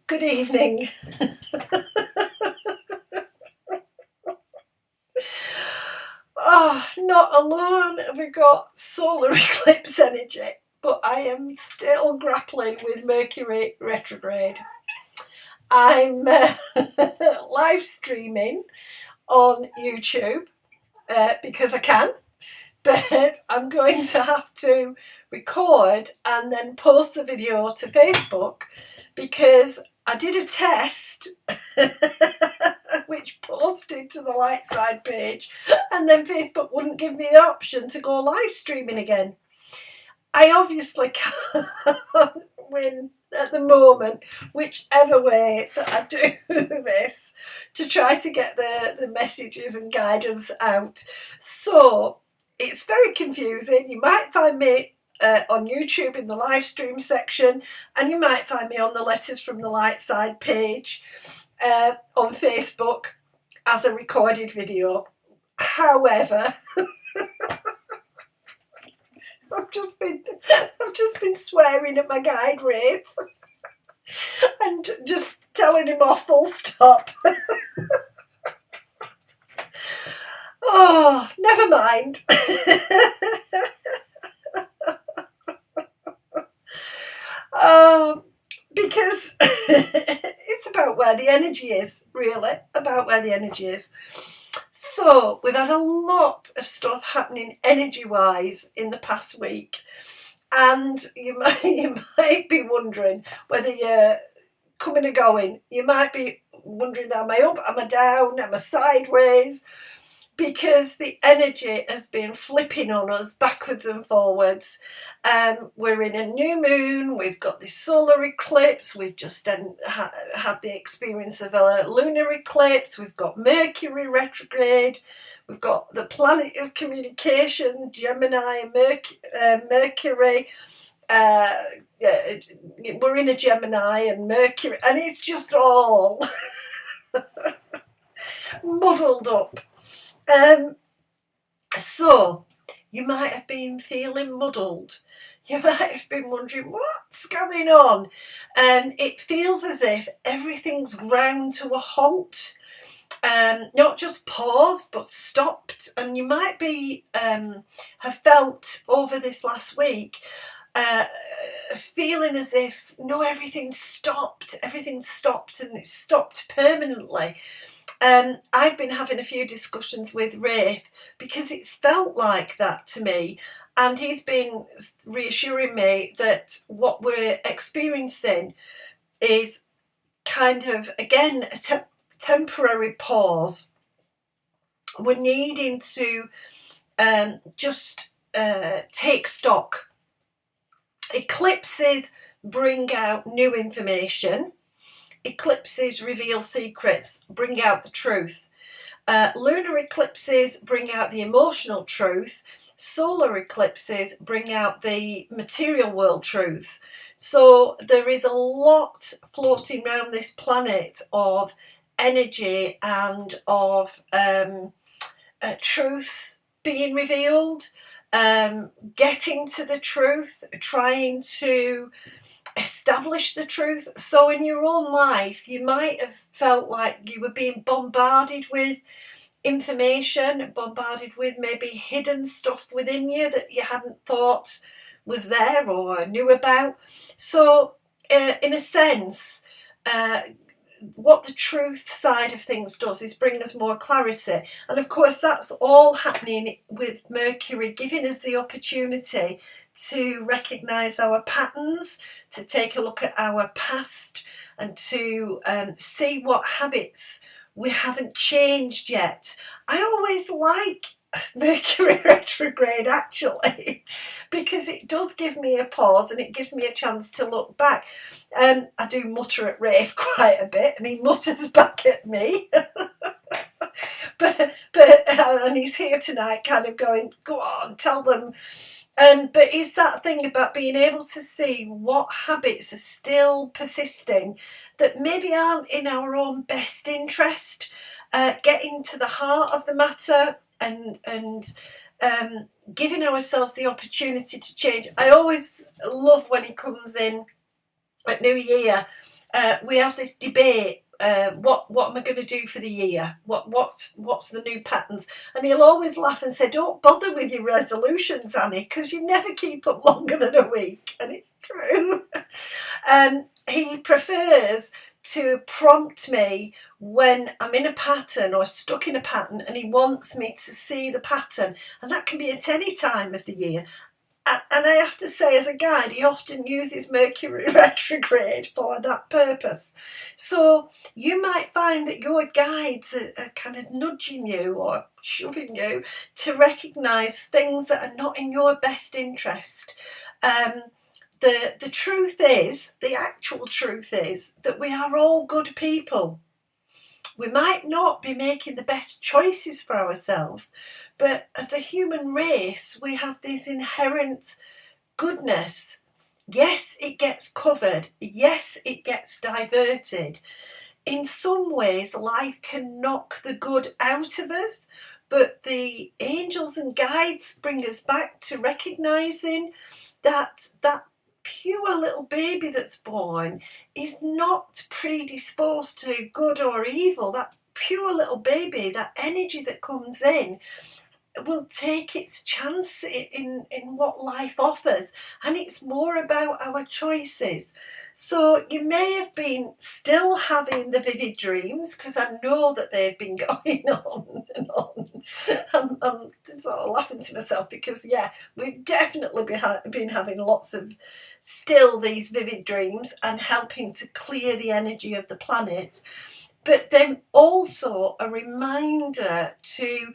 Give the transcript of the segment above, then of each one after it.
Good evening. Not alone have we got solar eclipse energy, but I am still grappling with Mercury retrograde. I'm live streaming on YouTube because I can, but I'm going to have to record and then post the video to Facebook because I did a test which posted to the light side page, and then Facebook wouldn't give me the option to go live streaming again. I obviously can't win at the moment, whichever way that I do this, to try to get the messages and guidance out. So it's very confusing. You might find me on YouTube in the live stream section, and you might find me on the Letters from the Light Side page on Facebook as a recorded video. However, I've just been swearing at my guide Rafe and just telling him off full stop. Oh, never mind. Because it's about where the energy is, really, about where the energy is. So we've had a lot of stuff happening energy-wise in the past week, and you might be wondering whether you're coming or going. You might be wondering, am I up, am I down, am I sideways? Because the energy has been flipping on us backwards and forwards. We're in a new moon, we've got this solar eclipse, we've just had the experience of a lunar eclipse, we've got Mercury retrograde, we've got the planet of communication, Gemini, Mercury. We're in a Gemini and Mercury, and it's just all muddled up. So you might have been feeling muddled. You might have been wondering what's going on, and it feels as if everything's ground to a halt. Not just paused but stopped, and you might be have felt over this last week feeling as if everything's stopped and it's stopped permanently. I've been having a few discussions with Rafe because it's felt like that to me, and he's been reassuring me that what we're experiencing is kind of, again, a temporary pause. We're needing to just take stock. Eclipses bring out new information. Eclipses reveal secrets, bring out the truth. Lunar eclipses bring out the emotional truth. Solar eclipses bring out the material world truths. So there is a lot floating around this planet of energy and of truth being revealed, getting to the truth, trying to establish the truth. So in your own life, you might have felt like you were being bombarded with information, bombarded with maybe hidden stuff within you that you hadn't thought was there or knew about. So in a sense, what the truth side of things does is bring us more clarity. And of course, that's all happening with Mercury, giving us the opportunity to recognise our patterns, to take a look at our past, and to see what habits we haven't changed yet. I always like Mercury retrograde, actually, because it does give me a pause and it gives me a chance to look back. I do mutter at Rafe quite a bit, and he mutters back at me. but and he's here tonight kind of going, go on, tell them. But it's that thing about being able to see what habits are still persisting that maybe aren't in our own best interest, getting to the heart of the matter and giving ourselves the opportunity to change. I always love when he comes in at New Year we have this debate. What am I going to do for the year? What's the new patterns? And he'll always laugh and say, "Don't bother with your resolutions, Annie, because you never keep them longer than a week." And it's true. He prefers to prompt me when I'm in a pattern or stuck in a pattern, and he wants me to see the pattern, and that can be at any time of the year. And I have to say, as a guide, he often uses Mercury retrograde for that purpose. So you might find that your guides are kind of nudging you or shoving you to recognise things that are not in your best interest. The truth is, the actual truth is, that we are all good people. We might not be making the best choices for ourselves, but as a human race, we have this inherent goodness. Yes, it gets covered. Yes, it gets diverted. In some ways, life can knock the good out of us, but the angels and guides bring us back to recognising that pure little baby that's born is not predisposed to good or evil. That pure little baby, that energy that comes in, will take its chance in what life offers, and it's more about our choices. So you may have been still having the vivid dreams, because I know that they've been going on and on. I'm sort of laughing to myself because, yeah, we've definitely been having lots of still these vivid dreams and helping to clear the energy of the planet. But then also a reminder to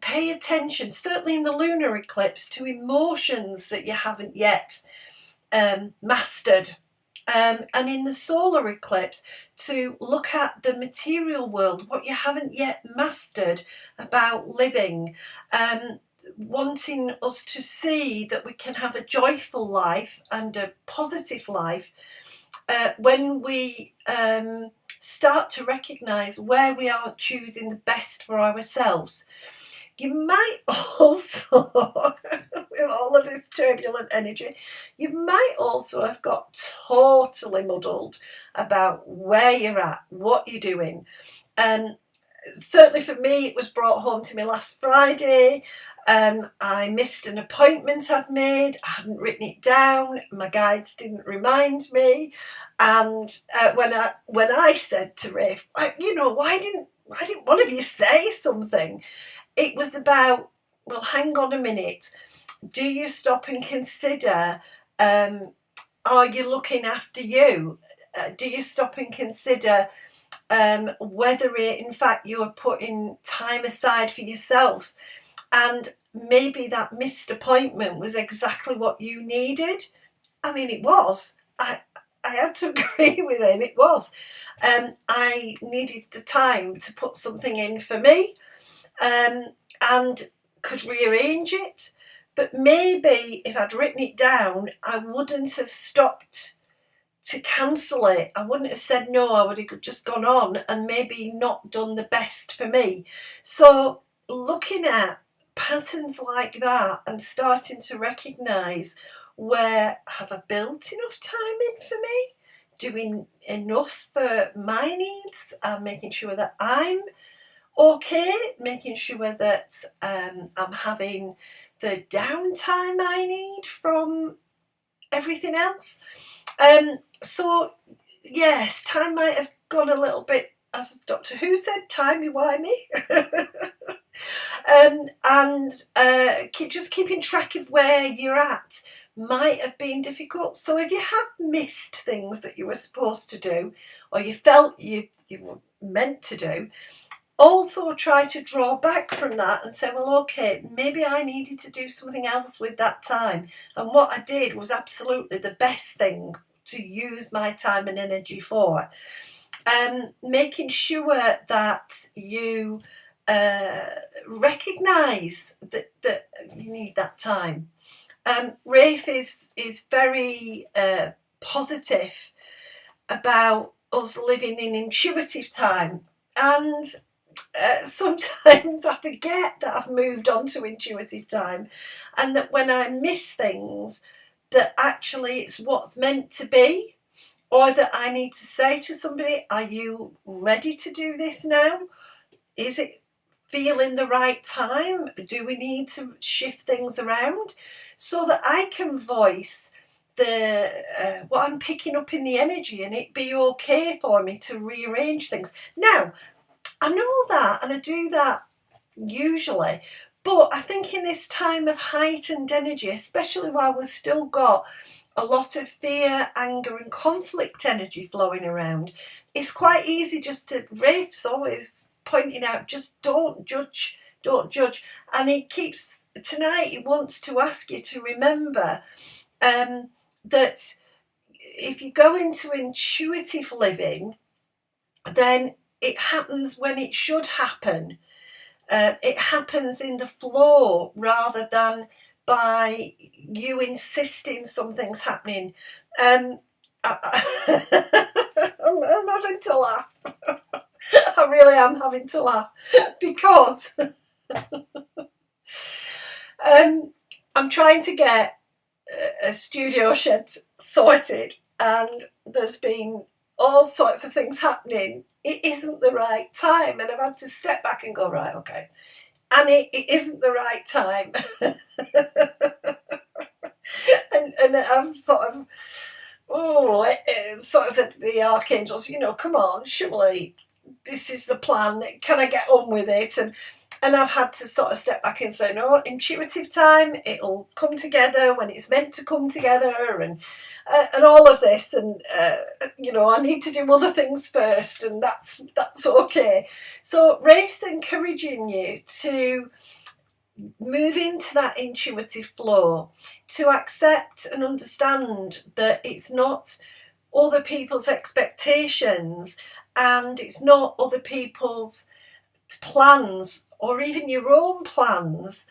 pay attention, certainly in the lunar eclipse, to emotions that you haven't yet mastered. And in the solar eclipse, to look at the material world, what you haven't yet mastered about living, wanting us to see that we can have a joyful life and a positive life when we start to recognise where we aren't choosing the best for ourselves. You might also, with all of this turbulent energy, you might also have got totally muddled about where you're at, what you're doing. Certainly for me, it was brought home to me last Friday. I missed an appointment I'd made. I hadn't written it down. My guides didn't remind me. And when I said to Rafe, why didn't one of you say something? It was about, well, hang on a minute. Do you stop and consider, are you looking after you? Do you stop and consider whether in fact you are putting time aside for yourself? And maybe that missed appointment was exactly what you needed. I mean, it was. I had to agree with him. It was. I needed the time to put something in for me. And could rearrange it, but maybe if I'd written it down, I wouldn't have stopped to cancel it. I wouldn't have said no. I would have just gone on and maybe not done the best for me. So looking at patterns like that and starting to recognise, where have I built enough time in for me, doing enough for my needs, and making sure that I'm okay, making sure that I'm having the downtime I need from everything else. So yes, time might have gone a little bit, as Doctor Who said, timey-wimey. Just keeping track of where you're at might have been difficult. So if you have missed things that you were supposed to do, or you felt you were meant to do, also try to draw back from that and say, well, okay, maybe I needed to do something else with that time. And what I did was absolutely the best thing to use my time and energy for. Making sure that you recognise that you need that time. Rafe is very positive about us living in intuitive time, and sometimes I forget that I've moved on to intuitive time, and that when I miss things, that actually it's what's meant to be, or that I need to say to somebody, are you ready to do this now? Is it feeling the right time? Do we need to shift things around? So that I can voice the what I'm picking up in the energy, and it be okay for me to rearrange things. Now, I know that, and I do that usually, but I think in this time of heightened energy, especially while we've still got a lot of fear, anger, and conflict energy flowing around, it's quite easy just to, Rafe's always pointing out, just don't judge, don't judge. And tonight he wants to ask you to remember that if you go into intuitive living, then it happens when it should happen. It happens in the flow rather than by you insisting something's happening. I'm having to laugh. I really am having to laugh because I'm trying to get a studio shed sorted, and there's been all sorts of things happening. It isn't the right time, and I've had to step back and go, right, okay, and it isn't the right time. and I'm sort of said to the archangels, come on, surely this is the plan, can I get on with it? And I've had to sort of step back and say, no, intuitive time, it'll come together when it's meant to come together, and all of this, and I need to do other things first, and that's okay. So Rafe's encouraging you to move into that intuitive flow, to accept and understand that it's not other people's expectations, and it's not other people's plans, or even your own plans.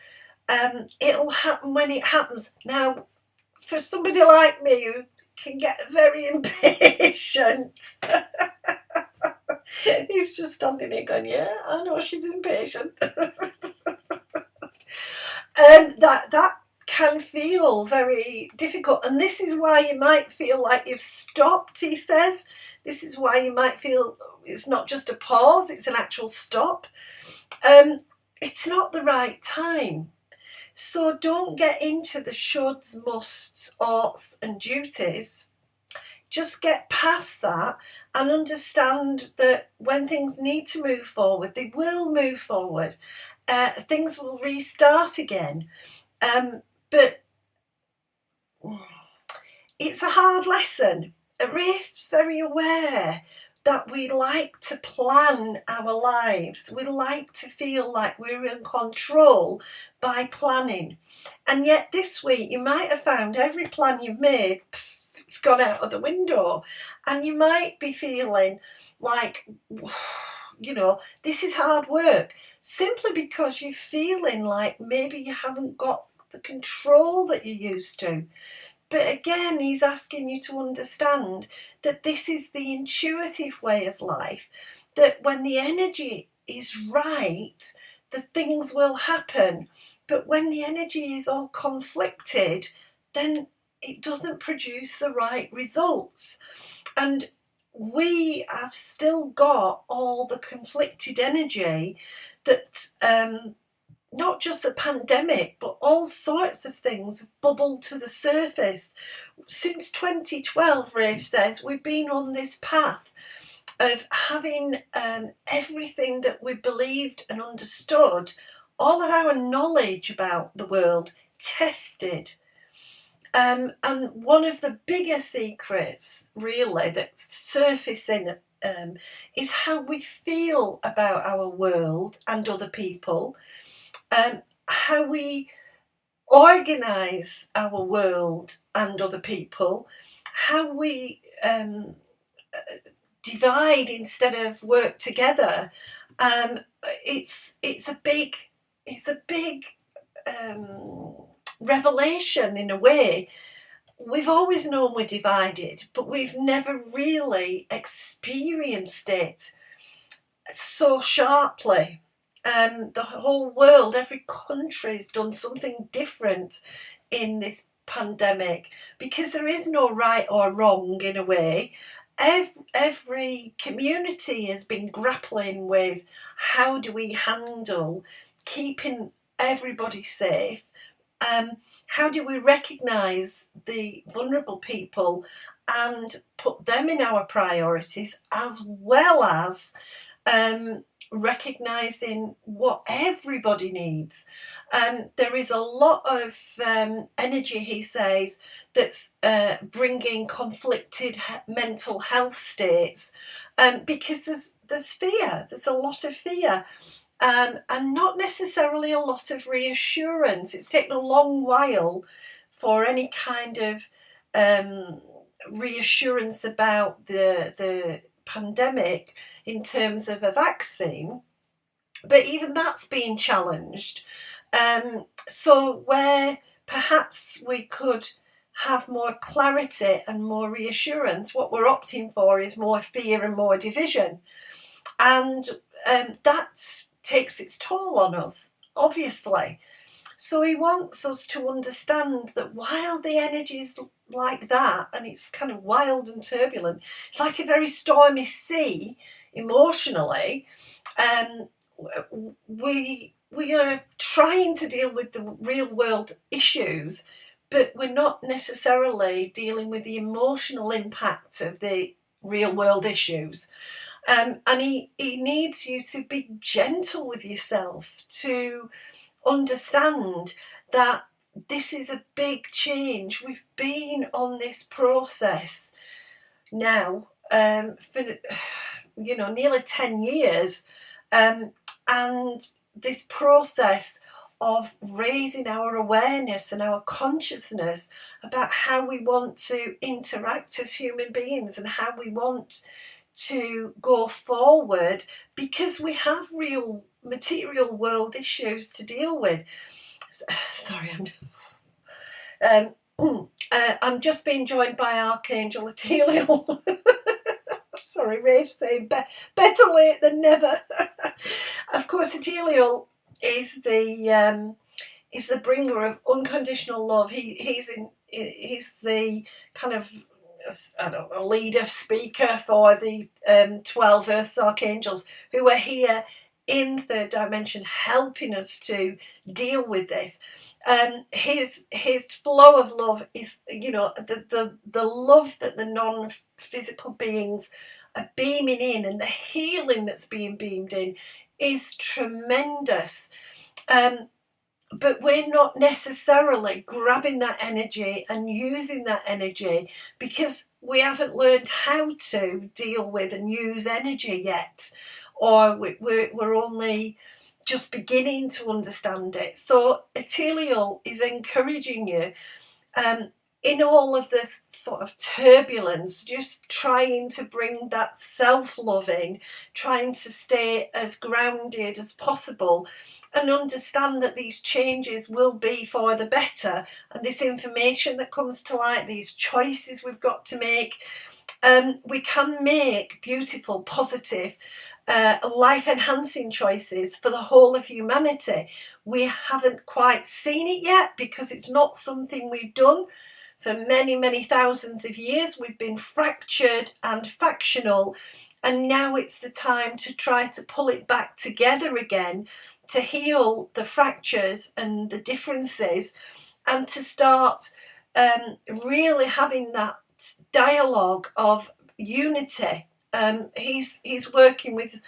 It'll happen when it happens. Now, for somebody like me who can get very impatient, he's just standing there going, yeah, I know she's impatient. And that can feel very difficult, and this is why you might feel like you've stopped, he says. This is why you might feel it's not just a pause, it's an actual stop. It's not the right time. So don't get into the shoulds, musts, oughts and duties. Just get past that and understand that when things need to move forward, they will move forward. Things will restart again. But it's a hard lesson. Rafe's very aware that we like to plan our lives. We like to feel like we're in control by planning. And yet this week you might have found every plan you've made, it's gone out of the window. And you might be feeling like, this is hard work, simply because you're feeling like maybe you haven't got the control that you used to. But again, he's asking you to understand that this is the intuitive way of life, that when the energy is right, the things will happen. But when the energy is all conflicted, then it doesn't produce the right results. And we have still got all the conflicted energy that not just the pandemic, but all sorts of things have bubbled to the surface. Since 2012, Rafe says, we've been on this path of having everything that we believed and understood, all of our knowledge about the world tested. And one of the bigger secrets, really, that's surfacing is how we feel about our world and other people. How we organise our world and other people, how we divide instead of work together. It's a big revelation in a way. We've always known we're divided, but we've never really experienced it so sharply. The whole world, every country's done something different in this pandemic, because there is no right or wrong in a way. Every community has been grappling with how do we handle keeping everybody safe. How do we recognise the vulnerable people and put them in our priorities, as well as recognising what everybody needs. There is a lot of energy, he says, that's bringing conflicted mental health states, because there's fear. There's a lot of fear. And not necessarily a lot of reassurance. It's taken a long while for any kind of reassurance about the pandemic in terms of a vaccine, but even that's being challenged. So where perhaps we could have more clarity and more reassurance, what we're opting for is more fear and more division. And that takes its toll on us, obviously. So he wants us to understand that while the energy's like that, and it's kind of wild and turbulent, it's like a very stormy sea emotionally. We are trying to deal with the real world issues, but we're not necessarily dealing with the emotional impact of the real world issues. And he needs you to be gentle with yourself, to understand that this is a big change. We've been on this process now for nearly 10 years, and this process of raising our awareness and our consciousness about how we want to interact as human beings and how we want to go forward, because we have real material world issues to deal with. Sorry, I'm just being joined by Archangel Ethelial. Sorry, Rave's saying better late than never. Of course, Ethelial is the bringer of unconditional love. He's the kind of, I don't know, leader, speaker for the 12 Earth's Archangels, who are here in third dimension helping us to deal with this. His flow of love is, the love that the non-physical beings are beaming in, and the healing that's being beamed in is tremendous. But we're not necessarily grabbing that energy and using that energy because we haven't learned how to deal with and use energy yet, or we're only just beginning to understand it. So Ethelial is encouraging you in all of this sort of turbulence, just trying to bring that self-love in, trying to stay as grounded as possible, and understand that these changes will be for the better, and this information that comes to light, these choices we've got to make, we can make beautiful, positive, life-enhancing choices for the whole of humanity. We haven't quite seen it yet because it's not something we've done for many, many thousands of years. We've been fractured and factional, and now it's the time to try to pull it back together again, to heal the fractures and the differences, and to start really having that dialogue of unity. He's working with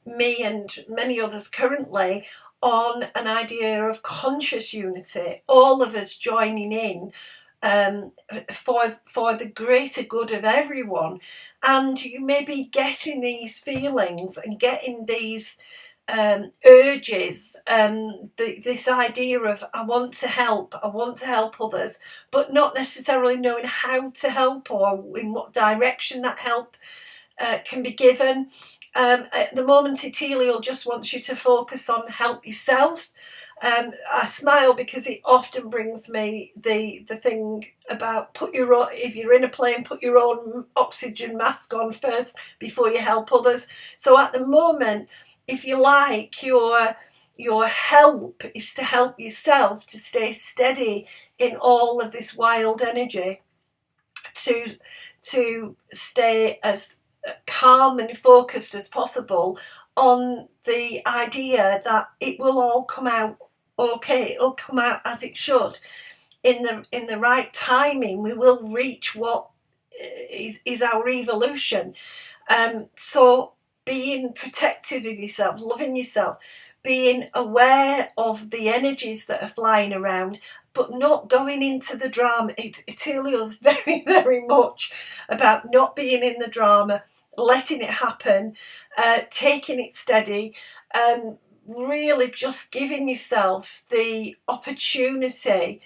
me and many others currently on an idea of conscious unity, all of us joining in for the greater good of everyone. And you may be getting these feelings and getting these urges, this idea of I want to help others, but not necessarily knowing how to help or in what direction that help can be given. At the moment, Ethelial just wants you to focus on help yourself. I smile because it often brings me the thing about if you're in a plane, put your own oxygen mask on first before you help others. So at the moment, if you like, your help is to help yourself to stay steady in all of this wild energy to stay as calm and focused as possible on the idea that it will all come out okay. It'll come out as it should in the right timing. We will reach what is our evolution. So being protective of yourself, loving yourself, being aware of the energies that are flying around, but not going into the drama. Itelio's very, very much about not being in the drama, letting it happen, taking it steady, really just giving yourself the opportunity,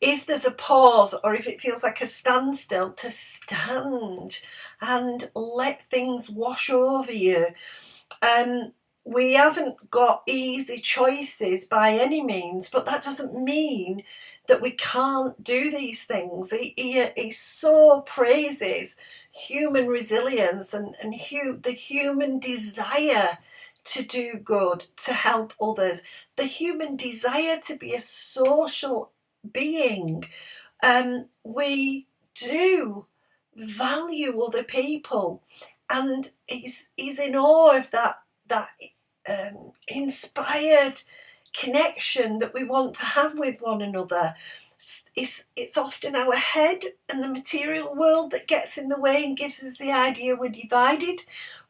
if there's a pause or if it feels like a standstill, to stand and let things wash over you. We haven't got easy choices by any means, but that doesn't mean that we can't do these things. He so praises human resilience and the human desire to do good, to help others, the human desire to be a social being. We do value other people, and he's in awe of that inspired connection that we want to have with one another. It's often our head and the material world that gets in the way and gives us the idea we're divided,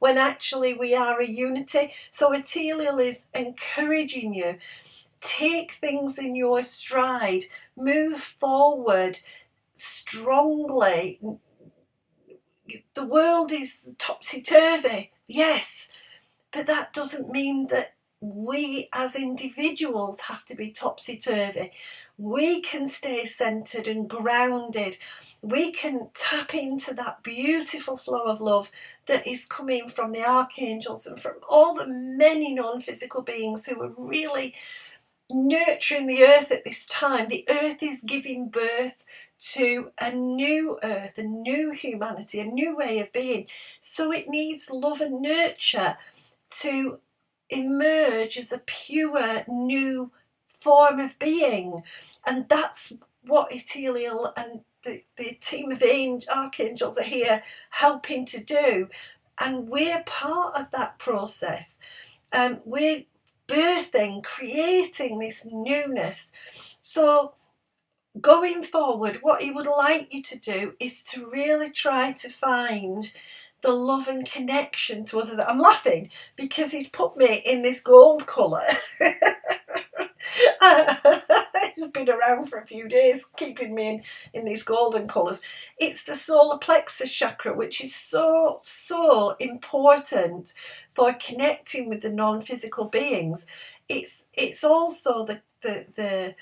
when actually we are a unity. So Atelial is encouraging you, take things in your stride, move forward strongly. The world is topsy-turvy, yes, but that doesn't mean that we as individuals have to be topsy-turvy. We can stay centered and grounded. We can tap into that beautiful flow of love that is coming from the archangels and from all the many non-physical beings who are really nurturing the earth at this time. The earth is giving birth to a new earth, a new humanity, a new way of being. So it needs love and nurture to emerge as a pure new form of being. And that's what Ethelial and the team of archangels are here helping to do. And we're part of that process. We're birthing, creating this newness. So going forward, what he would like you to do is to really try to find the love and connection to others. I'm laughing because he's put me in this gold colour. It's been around for a few days, keeping me in these golden colours. It's the solar plexus chakra, which is so important for connecting with the non-physical beings. It's also the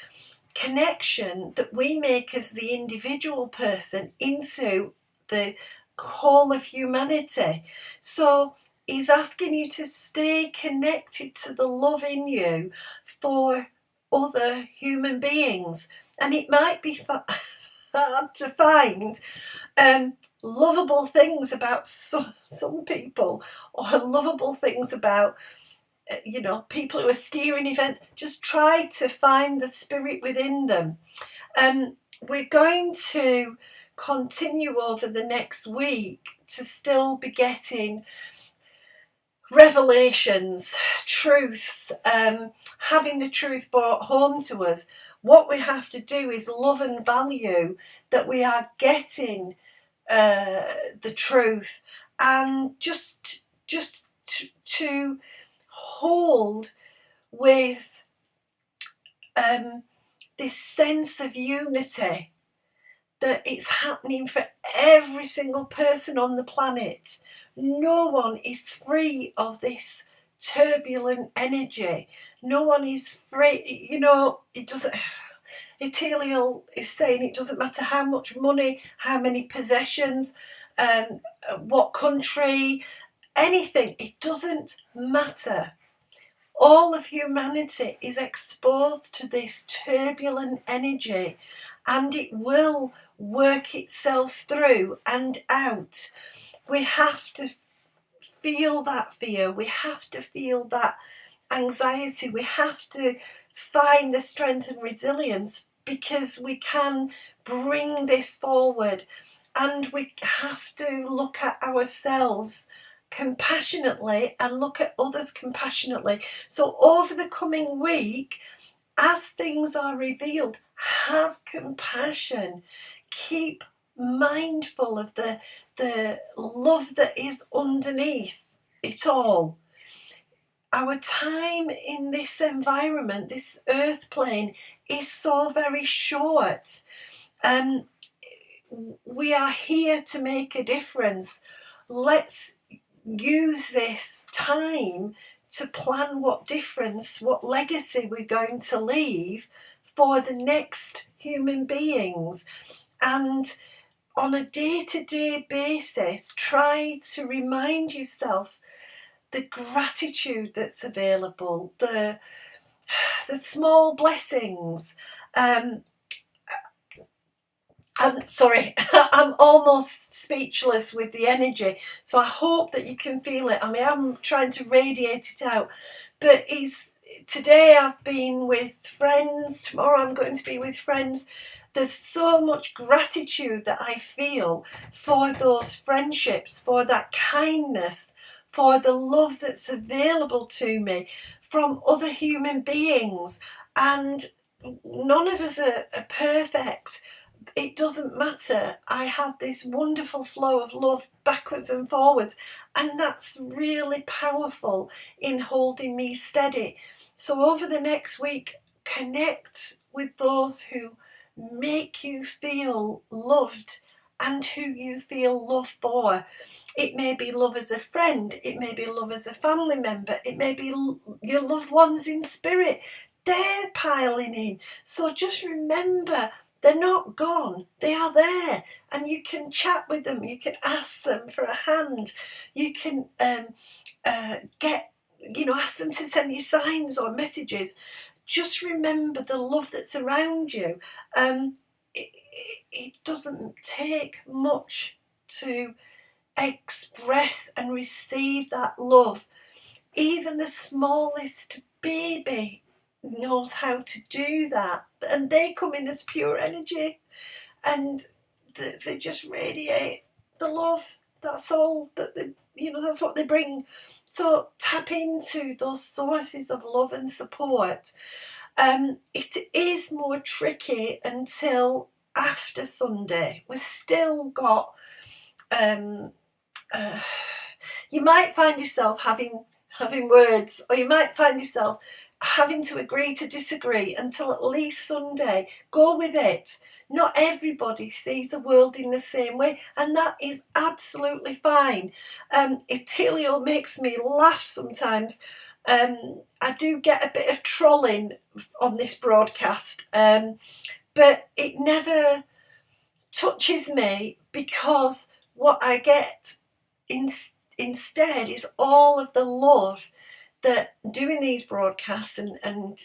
connection that we make as the individual person into the whole of humanity. So he's asking you to stay connected to the love in you for other human beings. And it might be hard to find lovable things about some people, or lovable things about people who are steering events. Just try to find the spirit within them. We're going to continue over the next week to still be getting revelations, truths, having the truth brought home to us. What we have to do is love and value that we are getting the truth, and just to hold with this sense of unity, that it's happening for every single person on the planet. No one is free of this turbulent energy. No one is free. It doesn't. Ethelial is saying it doesn't matter how much money, how many possessions, what country, anything. It doesn't matter. All of humanity is exposed to this turbulent energy, and it will work itself through and out. We have to feel that fear. We have to feel that anxiety. We have to find the strength and resilience, because we can bring this forward, and we have to look at ourselves compassionately and look at others compassionately. So over the coming week, as things are revealed, have compassion. Keep mindful of the love that is underneath it all. Our time in this environment, this earth plane, is so very short. We are here to make a difference. Let's use this time to plan what difference, what legacy we're going to leave for the next human beings. And on a day-to-day basis, try to remind yourself the gratitude that's available, the small blessings. I'm sorry, I'm almost speechless with the energy, so I hope that you can feel it. I mean, I'm trying to radiate it out, but today I've been with friends, tomorrow I'm going to be with friends. There's so much gratitude that I feel for those friendships, for that kindness, for the love that's available to me from other human beings. And none of us are perfect. It doesn't matter. I have this wonderful flow of love backwards and forwards, and that's really powerful in holding me steady. So over the next week, connect with those who make you feel loved and who you feel love for. It may be love as a friend, it may be love as a family member, it may be your loved ones in spirit. They're piling in. So just remember, they're not gone, they are there, and you can chat with them, you can ask them for a hand, you can ask them to send you signs or messages. Just remember the love that's around you. It doesn't take much to express and receive that love. Even the smallest baby knows how to do that, and they come in as pure energy, and they just radiate the love. That's all that that's what they bring. So tap into those sources of love and support. It is more tricky until after Sunday. We've still got you might find yourself having words, or you might find yourself having to agree to disagree until at least Sunday. Go with it. Not everybody sees the world in the same way, and that is absolutely fine. Itelio makes me laugh sometimes. I do get a bit of trolling on this broadcast, but it never touches me, because what I get instead is all of the love that doing these broadcasts and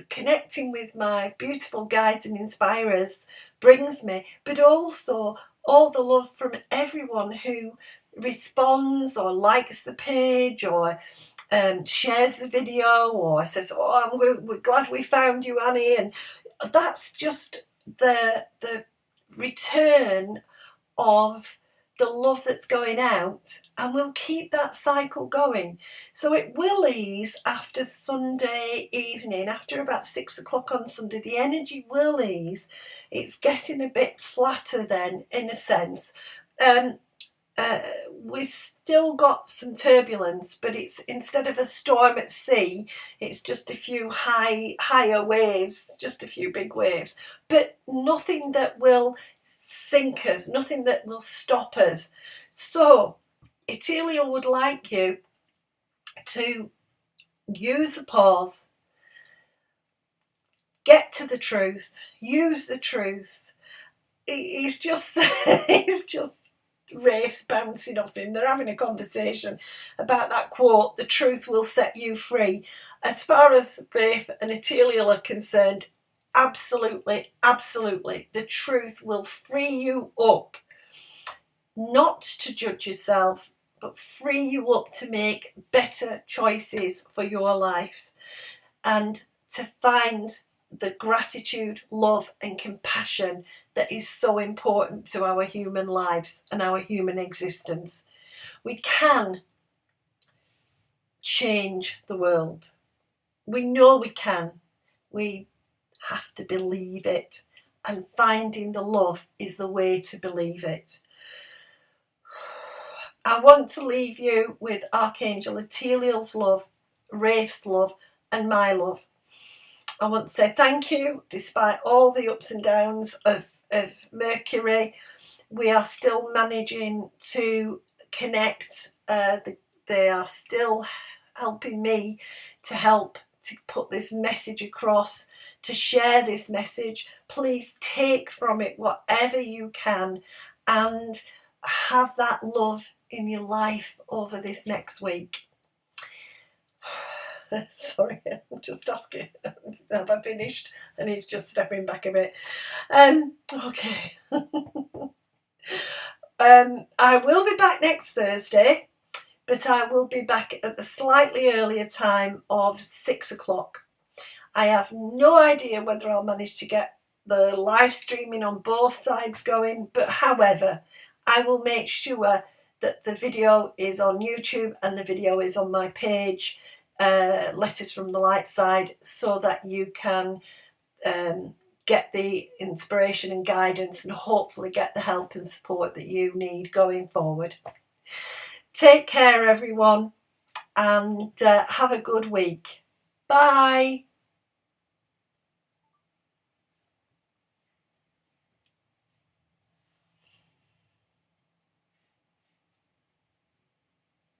connecting with my beautiful guides and inspirers brings me, but also all the love from everyone who responds or likes the page or shares the video or says, we're glad we found you, Annie. And that's just the return of the love that's going out, and we'll keep that cycle going. So it will ease after Sunday evening, after about 6 o'clock on Sunday. The energy will ease. It's getting a bit flatter then, in a sense. We've still got some turbulence, but it's, instead of a storm at sea, it's just a few higher waves, just a few big waves, but nothing that will sink us, nothing that will stop us. So Atelia would like you to use the pause, get to the truth, use the truth. He's just Rafe's bouncing off him. They're having a conversation about that quote, "The truth will set you free." As far as Rafe and Atelia are concerned, absolutely, the truth will free you up, not to judge yourself, but free you up to make better choices for your life and to find the gratitude, love and compassion that is so important to our human lives and our human existence. We can change the world. We know we can. We have to believe it, and finding the love is the way to believe it. I want to leave you with Archangel Etheliel's love, Rafe's love and my love. I want to say thank you. Despite all the ups and downs of Mercury, we are still managing to connect. They are still helping me to help to put this message across, to share this message. Please take from it whatever you can and have that love in your life over this next week. Sorry, I'm just asking, have I finished? And he's just stepping back a bit. Okay. I will be back next Thursday, but I will be back at the slightly earlier time of 6 o'clock. I have no idea whether I'll manage to get the live streaming on both sides going, but however, I will make sure that the video is on YouTube and the video is on my page, Letters from the Light Side, so that you can get the inspiration and guidance and hopefully get the help and support that you need going forward. Take care, everyone, and have a good week. Bye.